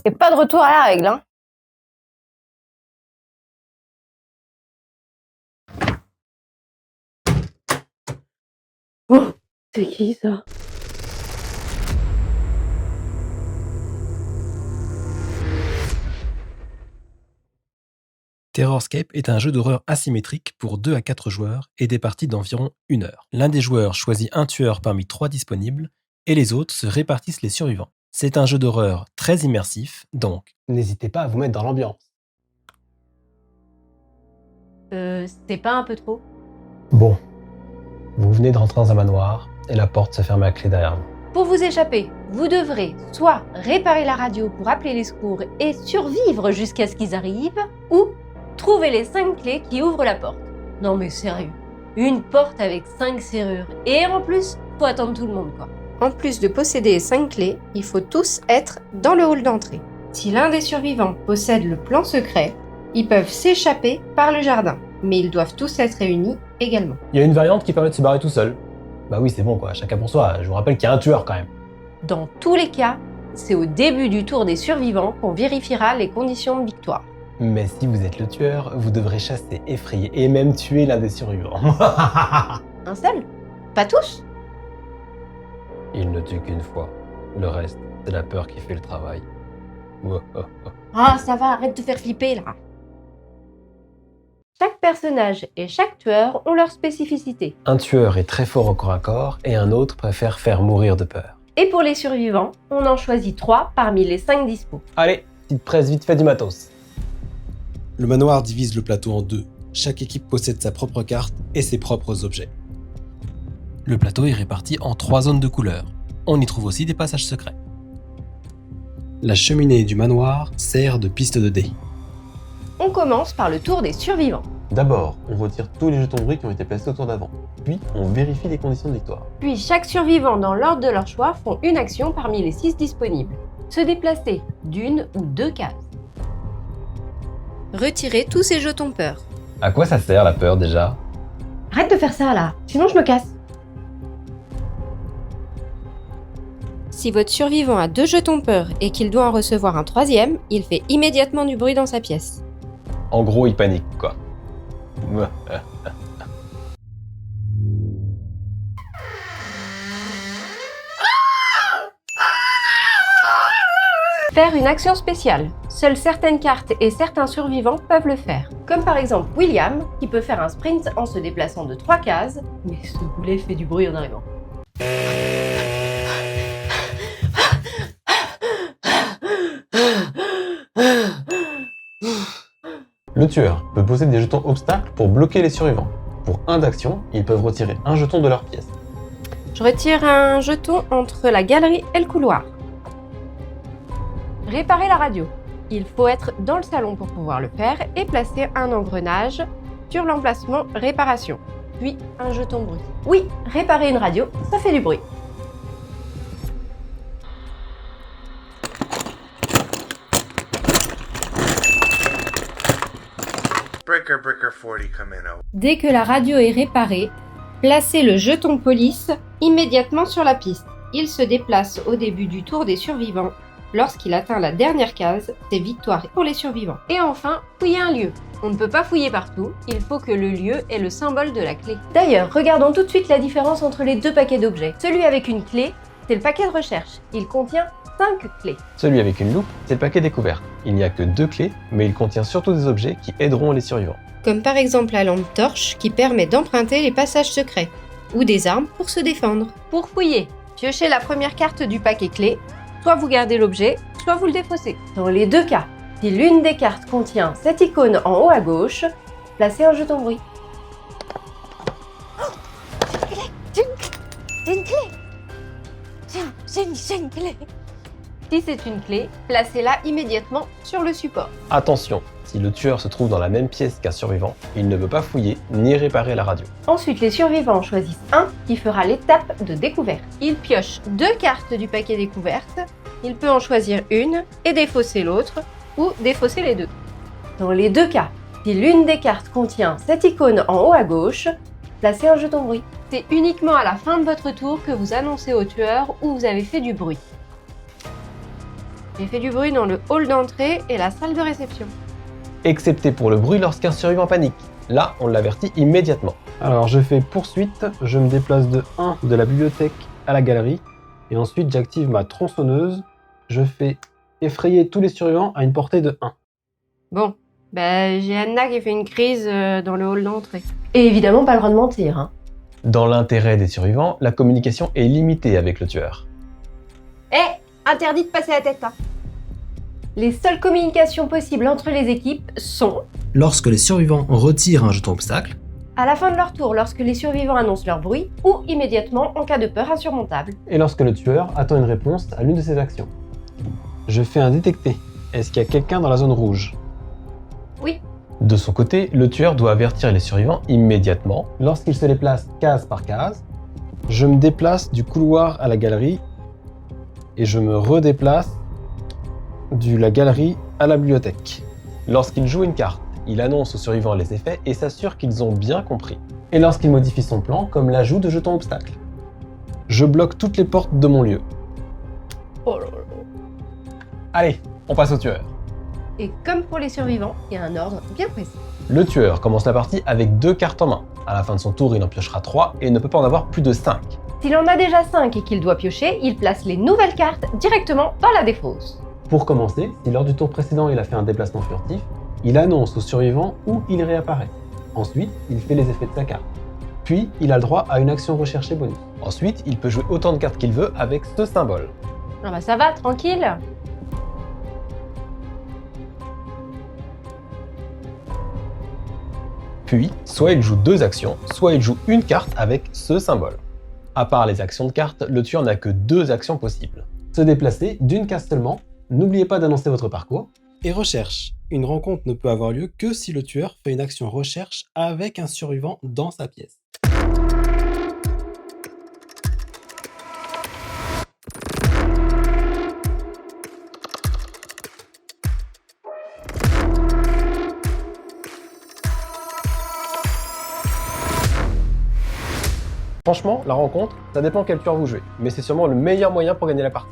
Et pas de retour à la règle, hein. Oh, c'est qui ça? Terrorscape est un jeu d'horreur asymétrique pour 2 à 4 joueurs et des parties d'environ 1 heure. L'un des joueurs choisit un tueur parmi 3 disponibles et les autres se répartissent les survivants. C'est un jeu d'horreur très immersif, donc n'hésitez pas à vous mettre dans l'ambiance. C'est pas un peu trop? Bon, vous venez de rentrer dans un manoir et la porte se ferme à clé derrière vous. Pour vous échapper, vous devrez soit réparer la radio pour appeler les secours et survivre jusqu'à ce qu'ils arrivent, ou trouver les 5 clés qui ouvrent la porte. Non mais sérieux, une porte avec 5 serrures, et en plus, faut attendre tout le monde quoi. En plus de posséder 5 clés, il faut tous être dans le hall d'entrée. Si l'un des survivants possède le plan secret, ils peuvent s'échapper par le jardin, mais ils doivent tous être réunis également. Il y a une variante qui permet de se barrer tout seul. Bah oui, c'est bon quoi, chacun pour soi. Je vous rappelle qu'il y a un tueur quand même. Dans tous les cas, c'est au début du tour des survivants qu'on vérifiera les conditions de victoire. Mais si vous êtes le tueur, vous devrez chasser, effrayer et même tuer l'un des survivants. Un seul? Pas tous? Il ne tue qu'une fois. Le reste, c'est la peur qui fait le travail. Ah, ça va, arrête de faire flipper là. Chaque personnage et chaque tueur ont leur spécificité. Un tueur est très fort au corps à corps et un autre préfère faire mourir de peur. Et pour les survivants, on en choisit 3 parmi les 5 dispos. Allez, petite presse vite fait du matos. Le manoir divise le plateau en 2. Chaque équipe possède sa propre carte et ses propres objets. Le plateau est réparti en 3 zones de couleurs. On y trouve aussi des passages secrets. La cheminée du manoir sert de piste de dés. On commence par le tour des survivants. D'abord, on retire tous les jetons de bruit qui ont été placés au tour d'avant. Puis, on vérifie les conditions de victoire. Puis chaque survivant dans l'ordre de leur choix font une action parmi les 6 disponibles. Se déplacer d'une ou 2 cases. Retirer tous ces jetons peur. À quoi ça sert la peur déjà? Arrête de faire ça là, sinon je me casse. Si votre survivant a 2 jetons peur et qu'il doit en recevoir un 3e, il fait immédiatement du bruit dans sa pièce. En gros, il panique quoi. Faire une action spéciale. Seules certaines cartes et certains survivants peuvent le faire. Comme par exemple William, qui peut faire un sprint en se déplaçant de 3 cases, mais ce boulet fait du bruit en arrivant. Le tueur peut posséder des jetons obstacles pour bloquer les survivants. Pour 1 d'action, ils peuvent retirer un jeton de leur pièce. Je retire un jeton entre la galerie et le couloir. Réparer la radio. Il faut être dans le salon pour pouvoir le faire et placer un engrenage sur l'emplacement réparation. Puis un jeton bruit. Oui, réparer une radio, ça fait du bruit. Breaker 40 coming out. Dès que la radio est réparée, placez le jeton police immédiatement sur la piste. Il se déplace au début du tour des survivants. Lorsqu'il atteint la dernière case, c'est victoire pour les survivants. Et enfin, fouiller un lieu. On ne peut pas fouiller partout, il faut que le lieu ait le symbole de la clé. D'ailleurs, regardons tout de suite la différence entre les 2 paquets d'objets. Celui avec une clé, c'est le paquet de recherche. Il contient 5 clés. Celui avec une loupe, c'est le paquet découverte. Il n'y a que 2 clés, mais il contient surtout des objets qui aideront les survivants. Comme par exemple la lampe torche qui permet d'emprunter les passages secrets, ou des armes pour se défendre. Pour fouiller, piochez la première carte du paquet clé, soit vous gardez l'objet, soit vous le défaussez. Dans les 2 cas, si l'une des cartes contient cette icône en haut à gauche, placez un jeton bruit. C'est une clé. C'est une clé. Si c'est une clé, placez-la immédiatement sur le support. Attention, si le tueur se trouve dans la même pièce qu'un survivant, il ne peut pas fouiller ni réparer la radio. Ensuite, les survivants choisissent un qui fera l'étape de découverte. Il pioche 2 cartes du paquet découverte, il peut en choisir une et défausser l'autre, ou défausser les 2. Dans les 2 cas, si l'une des cartes contient cette icône en haut à gauche, placez un jeton bruit. C'est uniquement à la fin de votre tour que vous annoncez au tueur où vous avez fait du bruit. J'ai fait du bruit dans le hall d'entrée et la salle de réception. Excepté pour le bruit lorsqu'un survivant panique. Là, on l'avertit immédiatement. Alors, je fais poursuite, je me déplace de 1 de la bibliothèque à la galerie, et ensuite j'active ma tronçonneuse. Je fais effrayer tous les survivants à une portée de 1. Bon, j'ai Anna qui fait une crise dans le hall d'entrée. Et évidemment, pas le droit de mentir, hein. Dans l'intérêt des survivants, la communication est limitée avec le tueur. Interdit de passer la tête, hein. Les seules communications possibles entre les équipes sont Lorsque les survivants retirent un jeton obstacle, à la fin de leur tour lorsque les survivants annoncent leur bruit ou immédiatement en cas de peur insurmontable. Et lorsque le tueur attend une réponse à l'une de ses actions. Je fais un détecté. Est-ce qu'il y a quelqu'un dans la zone rouge? Oui. De son côté, le tueur doit avertir les survivants immédiatement. Lorsqu'il se déplace case par case, je me déplace du couloir à la galerie et je me redéplace de la galerie à la bibliothèque. Lorsqu'il joue une carte, il annonce aux survivants les effets et s'assure qu'ils ont bien compris. Et lorsqu'il modifie son plan, comme l'ajout de jetons obstacles. Je bloque toutes les portes de mon lieu. Oh là là. Allez, on passe au tueur. Et comme pour les survivants, il y a un ordre bien précis. Le tueur commence la partie avec 2 cartes en main. À la fin de son tour, il en piochera 3 et ne peut pas en avoir plus de 5. S'il en a déjà 5 et qu'il doit piocher, il place les nouvelles cartes directement dans la défausse. Pour commencer, si lors du tour précédent il a fait un déplacement furtif, il annonce au survivant où il réapparaît. Ensuite, il fait les effets de sa carte. Puis, il a le droit à une action recherchée bonus. Ensuite, il peut jouer autant de cartes qu'il veut avec ce symbole. Ah bah ça va, tranquille. Puis, soit il joue 2 actions, soit il joue une carte avec ce symbole. À part les actions de cartes, le tueur n'a que 2 actions possibles. Se déplacer d'une case seulement, n'oubliez pas d'annoncer votre parcours. et recherche. Une rencontre ne peut avoir lieu que si le tueur fait une action recherche avec un survivant dans sa pièce. Franchement, la rencontre, ça dépend quel tueur vous jouez, mais c'est sûrement le meilleur moyen pour gagner la partie.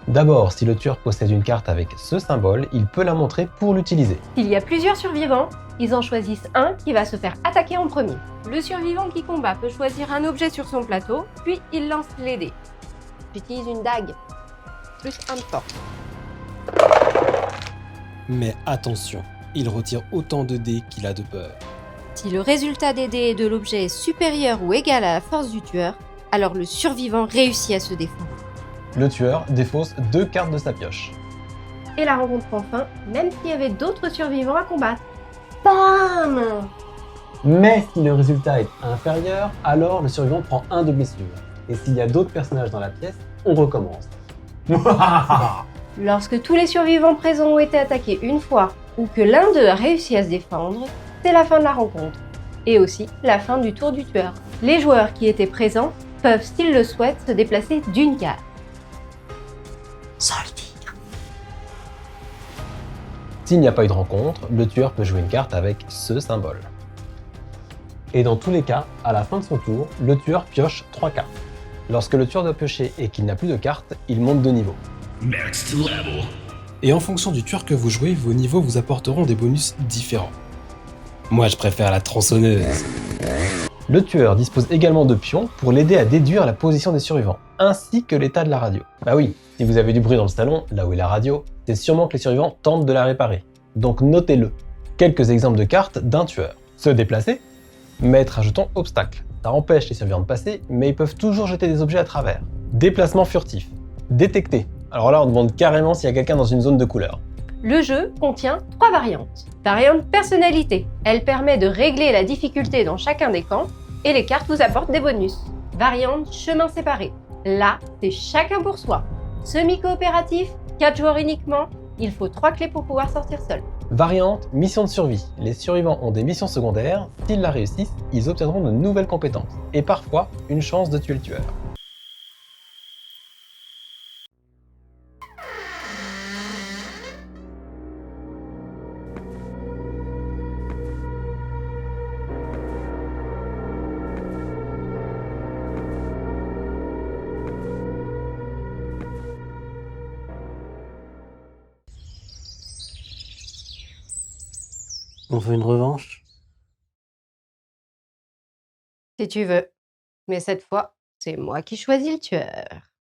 D'abord, si le tueur possède une carte avec ce symbole, il peut la montrer pour l'utiliser. S'il y a plusieurs survivants, ils en choisissent un qui va se faire attaquer en premier. Le survivant qui combat peut choisir un objet sur son plateau, puis il lance les dés. J'utilise une dague, plus un de force. Mais attention, il retire autant de dés qu'il a de peur. Si le résultat des dés de l'objet est supérieur ou égal à la force du tueur, alors le survivant réussit à se défendre. Le tueur défausse 2 cartes de sa pioche. Et la rencontre prend fin, même s'il y avait d'autres survivants à combattre. Bam! Mais si le résultat est inférieur, alors le survivant prend 1 de blessure. Et s'il y a d'autres personnages dans la pièce, on recommence. Lorsque tous les survivants présents ont été attaqués une fois, ou que l'un d'eux a réussi à se défendre, c'est la fin de la rencontre. Et aussi la fin du tour du tueur. Les joueurs qui étaient présents peuvent, s'ils le souhaitent, se déplacer d'une case. S'il n'y a pas eu de rencontre, le tueur peut jouer une carte avec ce symbole. Et dans tous les cas, à la fin de son tour, le tueur pioche 3 cartes. Lorsque le tueur doit piocher et qu'il n'a plus de cartes, il monte de niveau. Et en fonction du tueur que vous jouez, vos niveaux vous apporteront des bonus différents. Moi, je préfère la tronçonneuse. Le tueur dispose également de pions pour l'aider à déduire la position des survivants, ainsi que l'état de la radio. Bah oui, si vous avez du bruit dans le salon, là où est la radio, c'est sûrement que les survivants tentent de la réparer. Donc notez-le. Quelques exemples de cartes d'un tueur. Se déplacer, mettre un jeton obstacle. Ça empêche les survivants de passer, mais ils peuvent toujours jeter des objets à travers. Déplacement furtif. Détecter. Alors là, on demande carrément s'il y a quelqu'un dans une zone de couleur. Le jeu contient 3 variantes. Variante personnalité. Elle permet de régler la difficulté dans chacun des camps et les cartes vous apportent des bonus. Variante chemin séparé. Là, c'est chacun pour soi. Semi-coopératif, 4 joueurs uniquement. Il faut 3 clés pour pouvoir sortir seul. Variante mission de survie. Les survivants ont des missions secondaires. S'ils la réussissent, ils obtiendront de nouvelles compétences et parfois une chance de tuer le tueur. On veut une revanche? Si tu veux. Mais cette fois, c'est moi qui choisis le tueur.